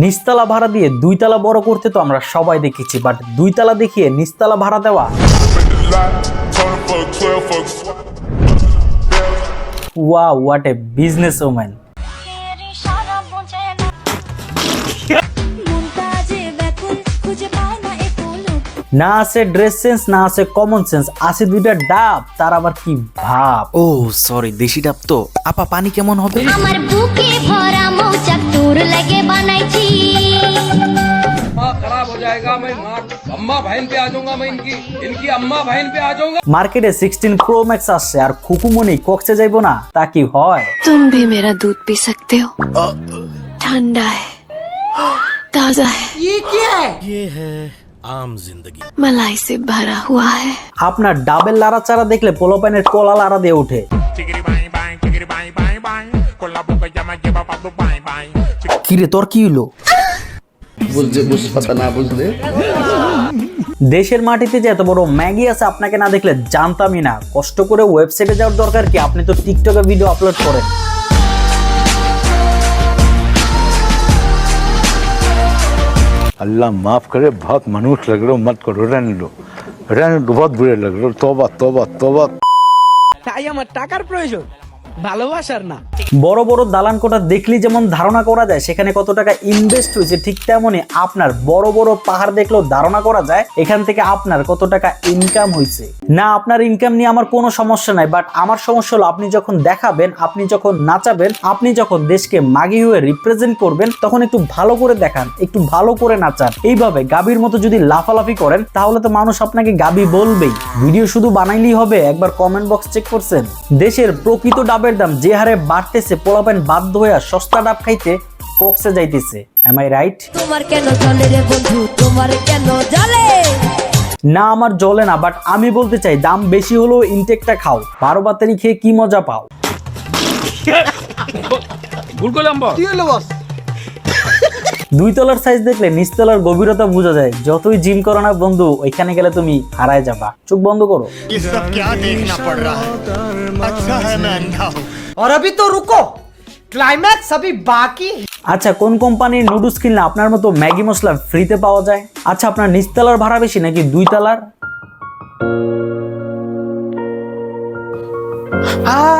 নিচতলা ভাড়া দিয়ে দুইতলা বড় করতে তো আমরা সবাই দেখেছি, বাট দুইতলা দেখিয়ে নিচতলা ভাড়া দেওয়া, wow, what a business woman. না আছে ড্রেস সেন্স, না আছে কমন সেন্স, আছে দুইটা ডাব, তার আবার কি ভাব। ও সরি, দেশি ডাব তো। আপা পানি কেমন হবে? আমার বুকে ভরা মৌচাক তোর লাগে বানাইছি। खराब हो जाएगा, मैं अम्मा बहन पे आ जाऊंगा, मैं इनकी अम्मा बहन पे आ जाऊंगा। মার্কেটে 16 প্রো ম্যাক্স আসছে আর খুকুমনি কক্সে যাইবো না, তা কি হয়? तुम भी मेरा दूध पी सकते हो, ठंडा है, ताजा है, ये है आम जिंदगी। मलाई से भरा हुआ है। আপনার ডাবের লাড়াচাড়া দেখলে পোলাপানের কলা লাড়া দিয়ে ওঠে। কিরে তোর কি হলো? দেশের মাটিতে যে এত বড় ম্যাগি আছে আপনাকে না দেখলে জানতামই না। কষ্ট করে ওয়েবসাইটে যাওয়ার দরকার কি? আপনি তো টিকটকে ভিডিও আপলোড করেন। अल्लाह माफ करे, बहुत मनुष्य लग रहे हो, मत करो, रहने दो, बहुत बुरे लग रहे हो। तौबा तौबा तौबा। তাই আমার টাকার প্রয়োজন, ভালোবাসার না। বড় বড় দালান কোঠা দেখলেই যেমন ধারণা করা যায় সেখানে কত টাকা ইনভেস্ট হয়েছে, ঠিক তেমনই আপনার বড় বড় পাহাড় দেখলেও ধারণা করা যায় এখান থেকে আপনার কত টাকা ইনকাম হয়েছে। না, আপনার ইনকাম নিয়ে আমার কোনো সমস্যা নাই, বাট আমার সমস্যা হলো আপনি যখন দেখাবেন, আপনি যখন নাচাবেন, আপনি যখন দেশকে মাগি হয়ে রিপ্রেজেন্ট করবেন, তখন একটু ভালো করে দেখান, একটু ভালো করে নাচান। এইভাবে গাবির মতো যদি লাফালাফি করেন তাহলে তো মানুষ আপনাকে গাবি বলবেই। ভিডিও শুধু বানাইলেই হবে? একবার কমেন্ট বক্স চেক করছেন? দেশের প্রকৃত ডাবের দাম যে হারে বাড়তেছে, পোলাপান বাধ্য হয়ে সস্তা ডাব খাইতে কক্সে যাইতেছে। Am I right? তোমার কেন জ্বলে রে বন্ধু, তোমার কেন জ্বলে? না, আমার জ্বলে না, বাট আমি বলতে চাই দাম বেশি হলেও ইনটেকটা খাও। 12 বাতারি খেয়ে কি মজা পাও? দুইতলার সাইজ দেখলে নিচতলার গভীরতা বোঝা যায়। যতই জিম করো না বন্ধু, ওইখানে গেলে তুমি হারায় যাবা। চোখ বন্ধ করো। ये सब क्या देखना पड़ रहा है? अच्छा है मैं अंधा हूँ। और अभी तो रुको, क्लाइमैक्स अभी बाकी। আচ্ছা, কোন কোম্পানির নুডলস কিনলে আপনার মতো ম্যাগি মশলা ফ্রিতে পাওয়া যায়? আচ্ছা, আপনার নিচতলার ভাড়া বেশি নাকি দুইতলার?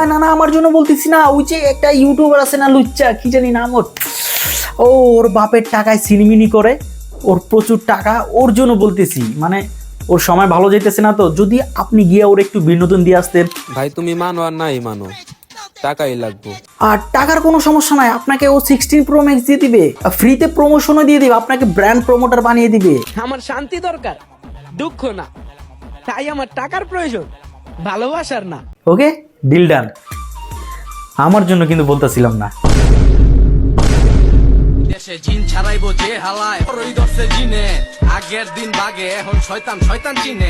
না না, আমার জন্য বলতেছি না। ওই যে একটা ইউটিউবার আছে না, লুচ্চা, কি জানি নাম ওর, ওর বাপের টাকায় সিনেমিনি করে, ওর প্রচুর টাকা, ওর জন্য বলতেছি। মানে ওর সময় ভালো যাইতেছে না, তো যদি আপনি গিয়ে ওর একটু বিনোদন দিয়ে আসতেন। ভাই তুমি মানো আর নাই মানো, টাকাই লাগবে। আর টাকার কোনো সমস্যা নাই, আপনাকে ও 16 প্রো ম্যাক্স দিয়ে দিবে, ফ্রিতে প্রমোশনও দিয়ে দিবে, আপনাকে ব্র্যান্ড প্রমোটার বানিয়ে দিবে। আমার শান্তি দরকার, দুঃখ না। তাই আমার টাকার প্রয়োজন, ভালোবাসার না। ওকে, ডিল ডান। আমার জন্য কিন্তু বলতেছিলাম না। দেশে জিন ছাড়াইবো যে হালায়, ওই দর্শে জিনে আগের দিন বাগে, এখন শয়তান শয়তান চিনে।